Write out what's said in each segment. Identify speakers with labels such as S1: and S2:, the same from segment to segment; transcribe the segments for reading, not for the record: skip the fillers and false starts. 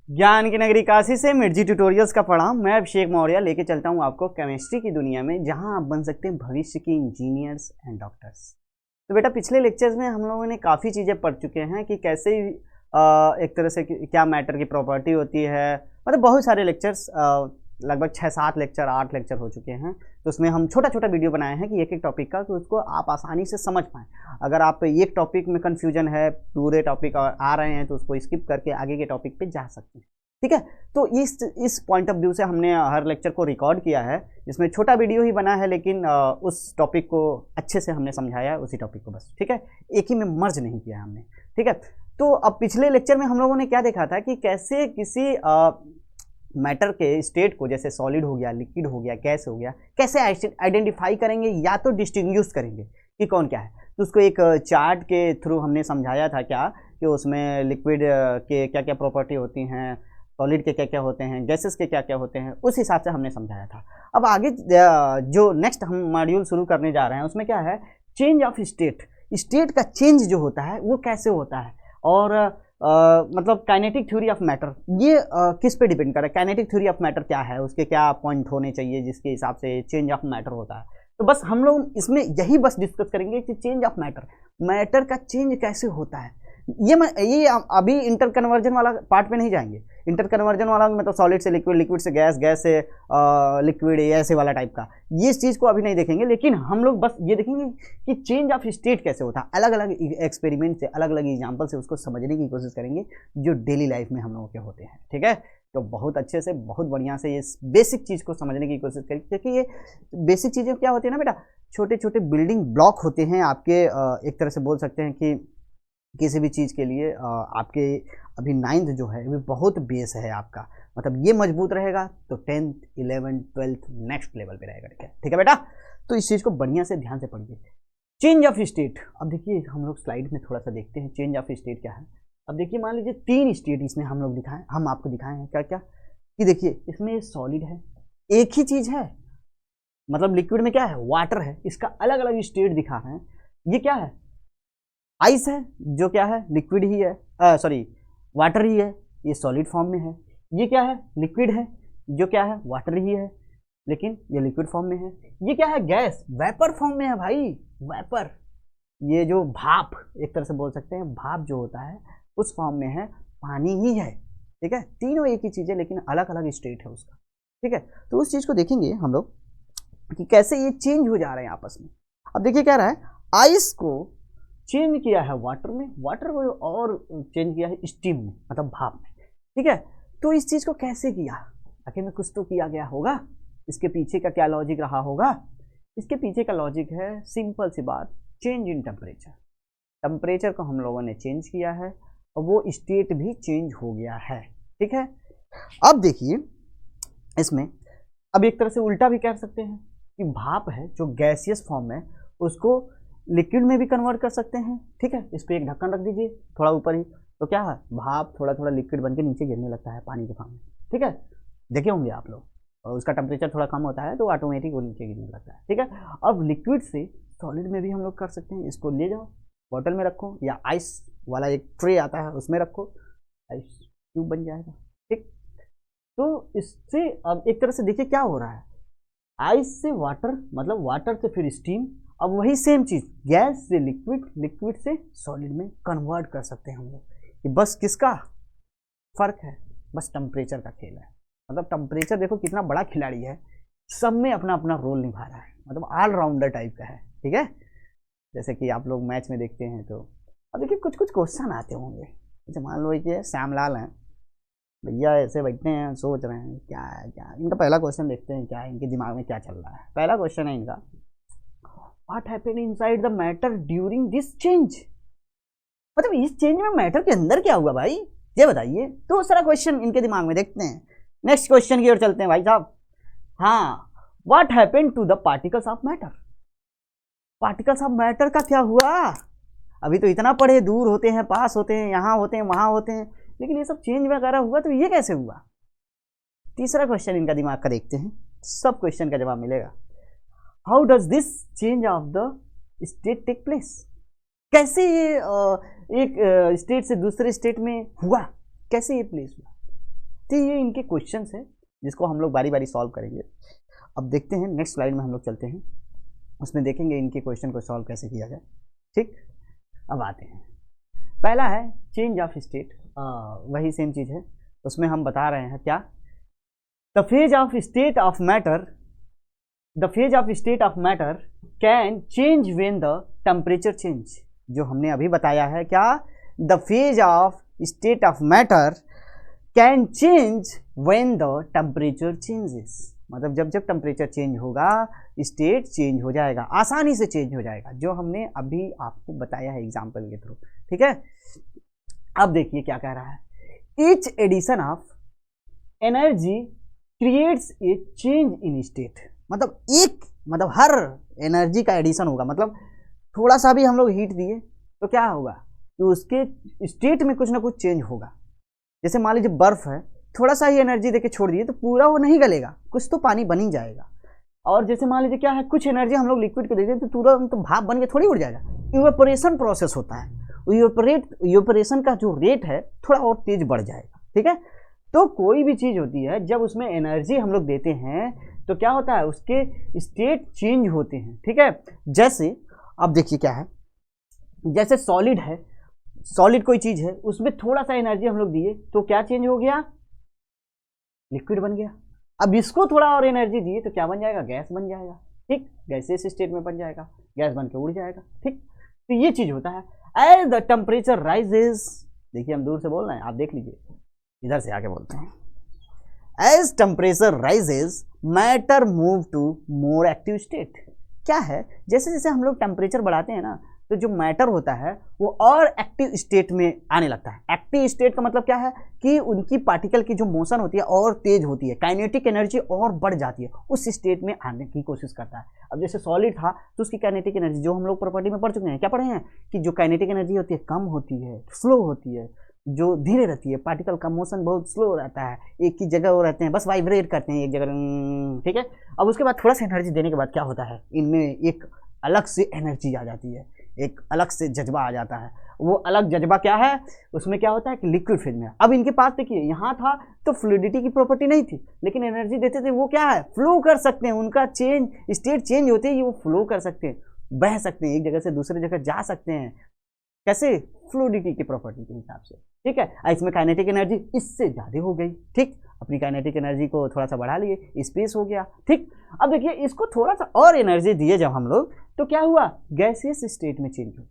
S1: ज्ञान की नगरी काशी से मिर्जी ट्यूटोरियल्स का प्रणाम। मैं अभिषेक मौर्य लेके चलता हूँ आपको केमिस्ट्री की दुनिया में, जहाँ आप बन सकते हैं भविष्य की इंजीनियर्स एंड डॉक्टर्स। तो बेटा पिछले लेक्चर्स में हम लोगों ने काफ़ी चीज़ें पढ़ चुके हैं कि कैसे एक तरह से क्या मैटर की प्रॉपर्टी होती है। मतलब बहुत सारे लेक्चर्स, लगभग 6-7 लेक्चर 8 लेक्चर हो चुके हैं। तो उसमें हम छोटा छोटा वीडियो बनाए हैं कि एक एक टॉपिक का, तो उसको आप आसानी से समझ पाएँ। अगर आप एक टॉपिक में कन्फ्यूजन है, पूरे टॉपिक आ रहे हैं, तो उसको स्किप करके आगे के टॉपिक पे जा सकते हैं। ठीक है, तो इस पॉइंट ऑफ व्यू से हमने हर लेक्चर को रिकॉर्ड किया है, जिसमें छोटा वीडियो ही बना है, लेकिन उस टॉपिक को अच्छे से हमने समझाया है, उसी टॉपिक को बस। ठीक है, एक ही में मर्ज नहीं किया हमने। ठीक है, तो अब पिछले लेक्चर में हम लोगों ने क्या देखा था कि कैसे किसी मैटर के स्टेट को, जैसे सॉलिड हो गया, लिक्विड हो गया, गैस हो गया, कैसे आइडेंटिफाई करेंगे या तो डिस्टिंग्विश करेंगे कि कौन क्या है। तो उसको एक चार्ट के थ्रू हमने समझाया था क्या कि उसमें लिक्विड के क्या क्या प्रॉपर्टी होती हैं, सॉलिड के क्या क्या होते हैं, गैसेस के क्या क्या होते हैं, उस हिसाब से हमने समझाया था। अब आगे जो नेक्स्ट हम मॉड्यूल शुरू करने जा रहे हैं, उसमें क्या है, चेंज ऑफ स्टेट। स्टेट का चेंज जो होता है वो कैसे होता है, और मतलब काइनेटिक थ्योरी ऑफ मैटर, ये किस पे डिपेंड कर रहा है। काइनेटिक थ्योरी ऑफ मैटर क्या है, उसके क्या पॉइंट होने चाहिए जिसके हिसाब से चेंज ऑफ मैटर होता है। तो बस हम लोग इसमें यही बस डिस्कस करेंगे कि चेंज ऑफ मैटर, मैटर का चेंज कैसे होता है। ये अभी इंटर कन्वर्जन वाला पार्ट पे नहीं जाएंगे। इंटर कन्वर्जन वाला मतलब सॉलिड से लिक्विड, लिक्विड से गैस, गैस से लिक्विड, ऐसे वाला टाइप का, ये इस चीज़ को अभी नहीं देखेंगे। लेकिन हम लोग बस ये देखेंगे कि चेंज ऑफ स्टेट कैसे होता है। अलग अलग एक्सपेरिमेंट से, अलग अलग एग्जाम्पल से उसको समझने की कोशिश करेंगे, जो डेली लाइफ में हम लोगों के होते हैं। ठीक है, तो बहुत अच्छे से, बहुत बढ़िया से ये बेसिक चीज़ को समझने की कोशिश करेंगे, क्योंकि ये बेसिक चीज़ें क्या होती है ना बेटा, छोटे छोटे बिल्डिंग ब्लॉक होते हैं आपके। एक तरह से बोल सकते हैं कि किसी भी चीज़ के लिए आपके अभी 9th जो है वो बहुत बेस है आपका, मतलब ये मजबूत रहेगा तो 10th 11th 12th next level पे रहेगा। ठीक है बेटा, तो इस चीज़ को बढ़िया से ध्यान से पढ़िए। चेंज ऑफ स्टेट, अब देखिए हम लोग स्लाइड में थोड़ा सा देखते हैं चेंज ऑफ स्टेट क्या है। अब देखिए मान लीजिए 3 स्टेट इसमें हम लोग दिखाएं, हम आपको दिखाए हैं क्या क्या, कि देखिए इसमें सॉलिड है, एक ही चीज़ है, मतलब लिक्विड में क्या है, वाटर है, इसका अलग अलग स्टेट दिखा रहे हैं। ये क्या है, आइस है, जो क्या है, लिक्विड ही है, सॉरी वाटर ही है, ये सॉलिड फॉर्म में है। ये क्या है, लिक्विड है, जो क्या है, वाटर ही है, लेकिन ये लिक्विड फॉर्म में है। ये क्या है, गैस, वेपर फॉर्म में है भाई, वेपर, ये जो भाप, एक तरह से बोल सकते हैं भाप जो होता है उस फॉर्म में है, पानी ही है। ठीक है, तीनों एक ही चीज़ है, लेकिन अलग अलग स्टेट है उसका। ठीक है, तो उस चीज़ को देखेंगे हम लोग कि कैसे ये चेंज हो जा रहे हैं आपस में। अब देखिए क्या रहा है, आइस को चेंज किया है वाटर में, वाटर को और चेंज किया है स्टीम में, मतलब भाप में। ठीक है, तो इस चीज़ को कैसे किया, आखिर में कुछ तो किया गया होगा, इसके पीछे का क्या लॉजिक रहा होगा। इसके पीछे का लॉजिक है सिंपल सी बात, चेंज इन टेम्परेचर। टेम्परेचर को हम लोगों ने चेंज किया है और वो स्टेट भी चेंज हो गया है। ठीक है, अब देखिए इसमें, अब एक तरह से उल्टा भी कह सकते हैं कि भाप है जो गैसियस फॉर्म में, उसको लिक्विड में भी कन्वर्ट कर सकते हैं। ठीक है, इस पर एक ढक्कन रख दीजिए थोड़ा ऊपर ही, तो क्या है, भाप थोड़ा थोड़ा लिक्विड बन के नीचे गिरने लगता है पानी के फॉर्म में। ठीक है, देखे होंगे आप लोग, और उसका टेम्परेचर थोड़ा कम होता है तो ऑटोमेटिक वो नीचे गिरने लगता है। ठीक है, अब लिक्विड से सॉलिड में भी हम लोग कर सकते हैं। इसको ले जाओ बॉटल में रखो, या आइस वाला एक ट्रे आता है उसमें रखो, आइस क्यूब बन जाएगा। ठीक, तो इससे अब एक तरह से देखिए क्या हो रहा है, आइस से वाटर, मतलब वाटर से फिर स्टीम, अब वही सेम चीज़ गैस से लिक्विड, लिक्विड से सॉलिड में कन्वर्ट कर सकते हैं हम लोग। कि बस किसका फर्क है, बस टेम्परेचर का खेल है। मतलब टेम्परेचर देखो कितना बड़ा खिलाड़ी है, सब में अपना अपना रोल निभा रहा है, मतलब ऑलराउंडर टाइप का है। ठीक है, जैसे कि आप लोग मैच में देखते हैं, तो अब देखिए कुछ कुछ क्वेश्चन आते होंगे। जैसे मान लो कि श्यामलाल हैं भैया, ऐसे बैठे हैं सोच रहे हैं क्या है क्या, इनका पहला क्वेश्चन देखते हैं क्या है, इनके दिमाग में क्या चल रहा है। पहला क्वेश्चन है इनका, what happened inside the matter during this change. मतलब इस चेंज में मैटर के अंदर क्या हुआ भाई, ये बताइए। दूसरा क्वेश्चन इनके दिमाग में, देखते हैं नेक्स्ट क्वेश्चन की ओर चलते हैं भाई साहब। हाँ, what happened to the particles of matter. Particles of matter का क्या हुआ, अभी तो इतना पढ़े, दूर होते हैं, पास होते हैं, यहाँ होते हैं, वहाँ होते हैं, लेकिन ये सब चेंज वगैरह हुआ तो ये कैसे हुआ। तीसरा क्वेश्चन इनका दिमाग का देखते हैं, सब क्वेश्चन का जवाब मिलेगा। How does this change of the state take place, कैसे ये एक स्टेट से दूसरे स्टेट में हुआ, कैसे ये प्लेस हुआ। तो ये इनके क्वेश्चंस हैं जिसको हम लोग बारी बारी सॉल्व करेंगे। अब देखते हैं नेक्स्ट स्लाइड में हम लोग चलते हैं, उसमें देखेंगे इनके क्वेश्चन को सॉल्व कैसे किया जाए। ठीक, अब आते हैं। पहला है चेंज ऑफ स्टेट, वही सेम चीज़ है। उसमें हम बता रहे हैं क्या, the phase of state of matter, the phase of state of matter can change when the temperature change. जो हमने अभी बताया है क्या, the phase of state of matter can change when the temperature changes. मतलब जब जब टेम्परेचर चेंज होगा स्टेट चेंज हो जाएगा, आसानी से चेंज हो जाएगा, जो हमने अभी आपको बताया है एग्जाम्पल के थ्रू। ठीक है, अब देखिए क्या कह रहा है, each addition of energy creates a change in state. मतलब हर एनर्जी का एडिशन होगा, मतलब थोड़ा सा भी हम लोग हीट दिए तो क्या होगा, तो उसके स्टेट में कुछ ना कुछ चेंज होगा। जैसे मान लीजिए बर्फ है, थोड़ा सा ही एनर्जी देके छोड़ दिए तो पूरा वो नहीं गलेगा, कुछ तो पानी बन ही जाएगा। और जैसे मान लीजिए क्या है, कुछ एनर्जी हम लोग लिक्विड को दे दें तो तुरंत तो भाप बन के थोड़ी उड़ जाएगा। इवेपोरेशन प्रोसेस होता है, इवेपोरेशन का जो रेट है थोड़ा और तेज बढ़ जाएगा। ठीक है, तो कोई भी चीज़ होती है जब उसमें एनर्जी हम लोग देते हैं तो क्या होता है, उसके स्टेट चेंज होते हैं। ठीक है, जैसे अब देखिए क्या है, जैसे सॉलिड है, सॉलिड कोई चीज़ है, उसमें थोड़ा सा एनर्जी हम लोग दिए तो क्या चेंज हो गया, लिक्विड बन गया। अब इसको थोड़ा और एनर्जी दिए तो क्या बन जाएगा, गैस बन जाएगा। ठीक, गैसेस स्टेट में बन जाएगा, गैस बन के उड़ जाएगा। ठीक, तो ये चीज़ होता है। एज द टेम्परेचर राइजेस, देखिए हम दूर से बोल रहे हैं, आप देख लीजिए, इधर से आके बोलते हैं, as temperature rises matter move to more active state. क्या है, जैसे जैसे हम लोग टेम्परेचर बढ़ाते हैं ना, तो जो मैटर होता है वो और एक्टिव स्टेट में आने लगता है। एक्टिव स्टेट का मतलब क्या है कि उनकी पार्टिकल की जो मोशन होती है और तेज होती है, काइनेटिक एनर्जी और बढ़ जाती है, उस स्टेट में आने की कोशिश करता है। अब जैसे सॉलिड था तो उसकी काइनेटिक एनर्जी, जो हम लोग प्रॉपर्टी में पढ़ चुके हैं, क्या पढ़े हैं कि जो काइनेटिक एनर्जी होती है कम होती है, स्लो होती है, जो धीरे रहती है, पार्टिकल का मोशन बहुत स्लो रहता है, एक ही जगह वो रहते हैं, बस वाइब्रेट करते हैं एक जगह। ठीक है, अब उसके बाद थोड़ा सा एनर्जी देने के बाद क्या होता है, इनमें एक अलग से एनर्जी आ जाती है, एक अलग से जज्बा आ जाता है। वो अलग जज्बा क्या है, उसमें क्या होता है कि लिक्विड फेज में। अब इनके पास देखिए, यहाँ था तो फ्लूइडिटी की प्रॉपर्टी नहीं थी, लेकिन एनर्जी देते थे, वो क्या है, फ्लो कर सकते हैं, उनका चेंज स्टेट चेंज होते ही वो फ्लो कर सकते हैं, बह सकते हैं, एक जगह से दूसरी जगह जा सकते हैं। कैसे, फ्लूइडिटी की प्रॉपर्टी के हिसाब से। ठीक है, इसमें काइनेटिक एनर्जी इससे ज़्यादा हो गई। ठीक, अपनी काइनेटिक एनर्जी को थोड़ा सा बढ़ा लिए, स्पेस हो गया। ठीक, अब देखिए इसको थोड़ा सा और एनर्जी दिए जब हम लोग, तो क्या हुआ, गैसियस स्टेट में चेंज हुआ।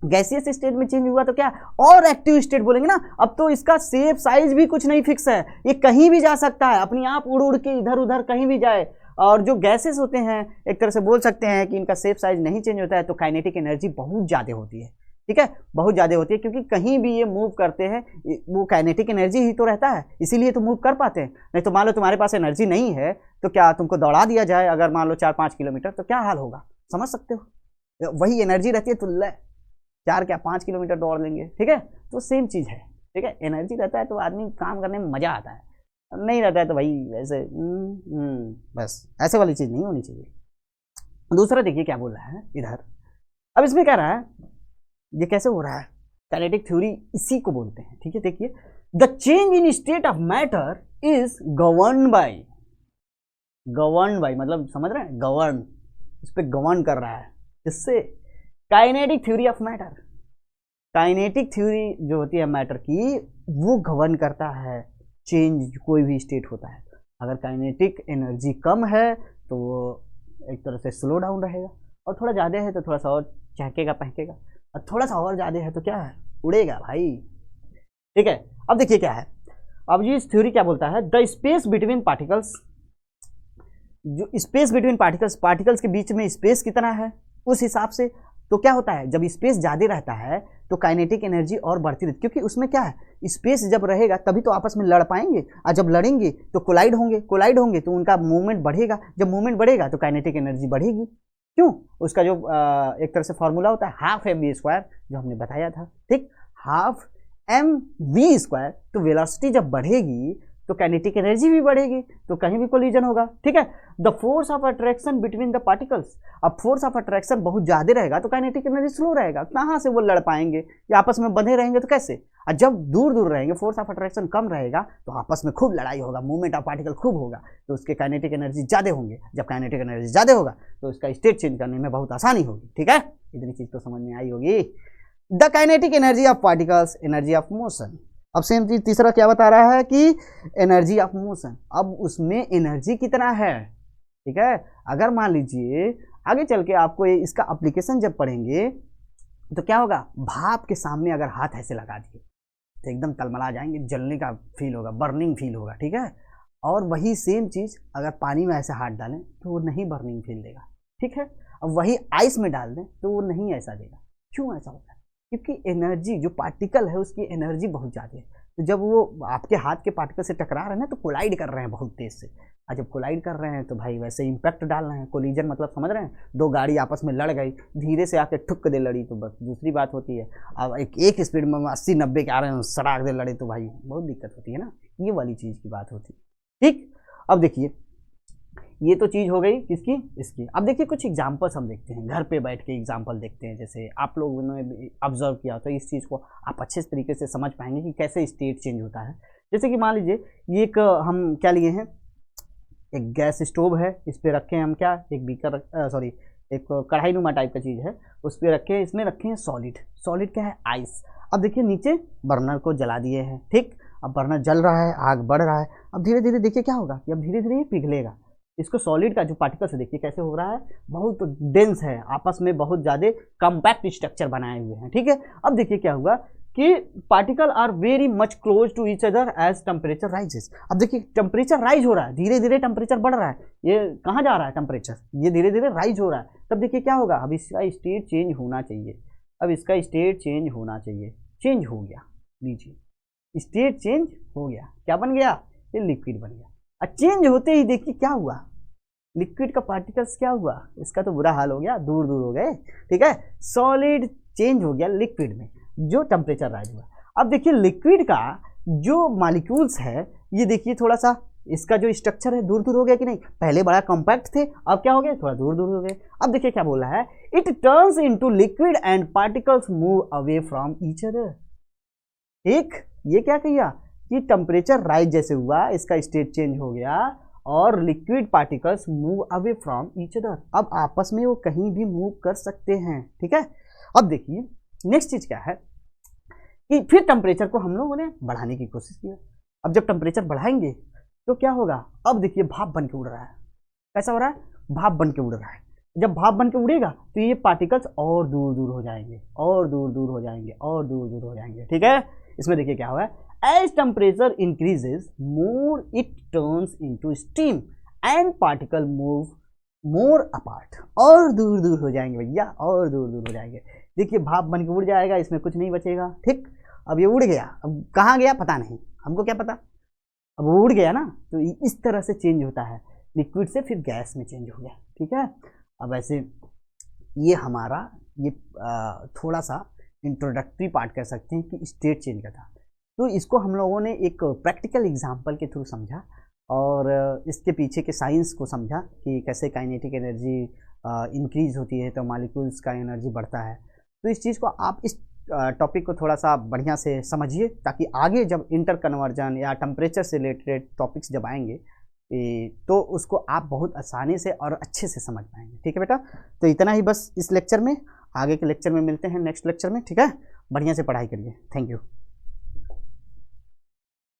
S1: गैसियस स्टेट में चेंज हुआ तो क्या, और एक्टिव स्टेट बोलेंगे ना। अब तो इसका शेप साइज भी कुछ नहीं फिक्स है, ये कहीं भी जा सकता है, अपने आप उड़ उड़ के इधर उधर कहीं भी जाए। और जो गैसेस होते हैं एक तरह से बोल सकते हैं कि इनका शेप साइज नहीं चेंज होता है, तो काइनेटिक एनर्जी बहुत ज़्यादा होती है। ठीक है, बहुत ज़्यादा होती है, क्योंकि कहीं भी ये मूव करते हैं वो काइनेटिक एनर्जी ही तो रहता है, इसीलिए तो मूव कर पाते हैं। नहीं तो मान लो तुम्हारे पास एनर्जी नहीं है तो क्या तुमको दौड़ा दिया जाए अगर मान लो 4-5 किलोमीटर, तो क्या हाल होगा, समझ सकते हो। वही एनर्जी रहती है तो 4 क्या 5 किलोमीटर दौड़ लेंगे। ठीक है, तो सेम चीज़ है। ठीक है, एनर्जी रहता है तो आदमी काम करने में मज़ा आता है, नहीं रहता है तो भाई ऐसे बस ऐसे वाली चीज़ नहीं होनी चाहिए। दूसरा देखिए क्या बोल रहा है इधर, अब इसमें कह रहा है ये कैसे हो रहा है, काइनेटिक थ्योरी इसी को बोलते हैं। ठीक है, देखिए, the change in state of matter is govern by मतलब समझ रहे हैं, गवर्न, इस पे गवर्न कर रहा है, इससे kinetic theory of matter. Kinetic theory जो होती है मैटर की, वो गवर्न करता है चेंज, कोई भी स्टेट होता है। अगर काइनेटिक एनर्जी कम है तो वो एक तरह से स्लो डाउन रहेगा, और थोड़ा ज़्यादा है तो थोड़ा सा और चहकेगा पहकेगा, और थोड़ा सा और ज़्यादा है तो क्या है, उड़ेगा भाई। ठीक है, अब देखिए क्या है, अब ये थ्योरी क्या बोलता है, द स्पेस बिटवीन पार्टिकल्स, जो स्पेस बिटवीन पार्टिकल्स के बीच में स्पेस कितना है, उस हिसाब से तो क्या होता है, जब स्पेस ज़्यादा रहता है तो काइनेटिक एनर्जी और बढ़ती रहती है, क्योंकि उसमें क्या है, स्पेस जब रहेगा तभी तो आपस में लड़ पाएंगे, और जब लड़ेंगे तो कोलाइड होंगे तो उनका मूवमेंट बढ़ेगा, जब मूवमेंट बढ़ेगा तो काइनेटिक एनर्जी बढ़ेगी। क्यों, उसका जो एक तरह से फॉर्मूला होता है हाफ mv², जो हमने बताया था। ठीक, हाफ mv², तो वेलोसिटी जब बढ़ेगी तो काइनेटिक एनर्जी भी बढ़ेगी, तो कहीं भी कोलिजन होगा। ठीक है, the force of attraction between the particles, अब फोर्स ऑफ अट्रैक्शन बहुत ज़्यादा रहेगा तो काइनेटिक एनर्जी स्लो रहेगा, कहाँ से वो लड़ पाएंगे, या आपस में बंधे रहेंगे तो कैसे। और जब दूर दूर रहेंगे, फोर्स ऑफ अट्रैक्शन कम रहेगा तो आपस में खूब लड़ाई होगा, मूवमेंट ऑफ पार्टिकल खूब होगा, तो उसके काइनेटिक एनर्जी ज़्यादा होंगे। जब काइनेटिक एनर्जी ज़्यादा होगा तो उसका स्टेट चेंज करने में बहुत आसानी होगी। ठीक है, इतनी चीज़ तो समझ में आई होगी। The kinetic energy of particles, energy of motion. अब सेम चीज तीसरा क्या बता रहा है कि एनर्जी ऑफ मोशन, अब उसमें एनर्जी कितना है। ठीक है, अगर मान लीजिए आगे चल के आपको इसका एप्लीकेशन जब पढ़ेंगे तो क्या होगा, भाप के सामने अगर हाथ ऐसे लगा दिए तो एकदम तलमला जाएंगे, जलने का फील होगा, बर्निंग फील होगा। ठीक है, और वही सेम चीज अगर पानी में ऐसे हाथ डालें तो वो नहीं बर्निंग फील देगा। ठीक है, अब वही आइस में डाल दें तो वो नहीं ऐसा देगा। क्यों ऐसा होता है, क्योंकि एनर्जी जो पार्टिकल है उसकी एनर्जी बहुत ज़्यादा है, तो जब वो आपके हाथ के पार्टिकल से टकरा रहे हैं ना तो कोलाइड कर रहे हैं बहुत तेज से, और जब कोलाइड कर रहे हैं तो भाई वैसे इम्पैक्ट डाल रहे हैं। कोलिजन मतलब समझ रहे हैं, दो गाड़ी आपस में लड़ गई, धीरे से आके ठुक दे लड़ी तो बस दूसरी बात होती है। अब एक स्पीड में 80-90 के आ रहे हैं, सड़ाक दे लड़े तो भाई बहुत दिक्कत होती है ना, ये वाली चीज़ की बात होती है। ठीक, अब देखिए ये तो चीज़ हो गई किसकी, इसकी। अब देखिए कुछ एग्जांपल्स हम देखते हैं, घर पे बैठ के एग्जांपल देखते हैं, जैसे आप लोगों ने ऑब्जर्व किया तो इस चीज़ को आप अच्छे तरीके से समझ पाएंगे कि कैसे स्टेट चेंज होता है। जैसे कि मान लीजिए ये एक हम क्या लिए हैं, एक गैस स्टोव है, इस पर रखे हैं हम क्या, एक बीकर सॉरी एक कढ़ाई नुमा टाइप का चीज़ है, उस पर रखे हैं, इसमें रखे हैं सॉलिड। सॉलिड क्या है, आइस। अब देखिए नीचे बर्नर को जला दिए हैं। ठीक, अब बर्नर जल रहा है, आग बढ़ रहा है, अब धीरे धीरे देखिए क्या होगा कि अब धीरे धीरे ये पिघलेगा। इसको सॉलिड का जो पार्टिकल्स है देखिए कैसे हो रहा है, बहुत डेंस है, आपस में बहुत ज़्यादा कम्पैक्ट स्ट्रक्चर बनाए हुए हैं। ठीक है, अब देखिए क्या हुआ कि particle are very much close to each other as temperature rises. अब देखिए टेम्परेचर राइज हो रहा है, धीरे धीरे टेम्परेचर बढ़ रहा है, ये कहाँ जा रहा है टेम्परेचर, ये धीरे धीरे राइज हो रहा है। तब देखिए क्या होगा, अब इसका स्टेट चेंज होना चाहिए, अब इसका स्टेट चेंज होना चाहिए, चेंज हो गया, लीजिए स्टेट चेंज हो गया, क्या बन गया, ये लिक्विड बन गया। और चेंज होते ही देखिए क्या हुआ, लिक्विड का पार्टिकल्स क्या हुआ, इसका तो बुरा हाल हो गया, दूर दूर हो गए। ठीक है, सॉलिड चेंज हो गया लिक्विड में, जो टेम्परेचर राइज हुआ। अब देखिए लिक्विड का जो मॉलिक्यूल्स है, ये देखिए थोड़ा सा इसका जो स्ट्रक्चर है दूर दूर हो गया कि नहीं, पहले बड़ा कॉम्पैक्ट थे, अब क्या हो गया, थोड़ा दूर दूर हो गए। अब देखिए क्या बोल रहा है, it turns into liquid and particles move away from each other. एक ये क्या किया कि टेम्परेचर राइज जैसे हुआ, इसका स्टेट चेंज हो गया और liquid particles move away from each other, अब आपस में वो कहीं भी मूव कर सकते हैं। ठीक है, अब देखिए नेक्स्ट चीज क्या है कि फिर टेम्परेचर को हम लोगों ने बढ़ाने की कोशिश किया। अब जब टेम्परेचर बढ़ाएंगे तो क्या होगा, अब देखिए भाप बन के उड़ रहा है, कैसा हो रहा है, भाप बन के उड़ रहा है। जब भाप बन के उड़ेगा तो ये पार्टिकल्स और दूर दूर हो जाएंगे, और दूर दूर हो जाएंगे, और दूर दूर हो जाएंगे। ठीक है, इसमें देखिए क्या होगा, as temperature increases more it turns into steam and particle move more apart, और दूर दूर हो जाएंगे भैया, और दूर दूर हो जाएंगे। देखिए भाप बन के उड़ जाएगा, इसमें कुछ नहीं बचेगा। ठीक, अब ये उड़ गया, अब कहाँ गया पता नहीं, हमको क्या पता, अब वो उड़ गया ना, तो इस तरह से चेंज होता है, लिक्विड से फिर गैस में चेंज हो गया। ठीक है, अब ऐसे ये हमारा ये थोड़ा सा इंट्रोडक्टरी पार्ट कह सकते हैं कि स्टेट चेंज का था। तो इसको हम लोगों ने एक प्रैक्टिकल एग्जांपल के थ्रू समझा और इसके पीछे के साइंस को समझा कि कैसे काइनेटिक एनर्जी इंक्रीज होती है तो मॉलिक्यूल्स का एनर्जी बढ़ता है। तो इस चीज़ को आप इस टॉपिक को थोड़ा सा बढ़िया से समझिए, ताकि आगे जब इंटर कन्वर्जन या टेम्परेचर से रिलेटेड टॉपिक्स जब आएंगे तो उसको आप बहुत आसानी से और अच्छे से समझ पाएंगे। ठीक है बेटा, तो इतना ही बस इस लेक्चर में, आगे के लेक्चर में मिलते हैं नेक्स्ट लेक्चर में। ठीक है, बढ़िया से पढ़ाई करिए, थैंक यू।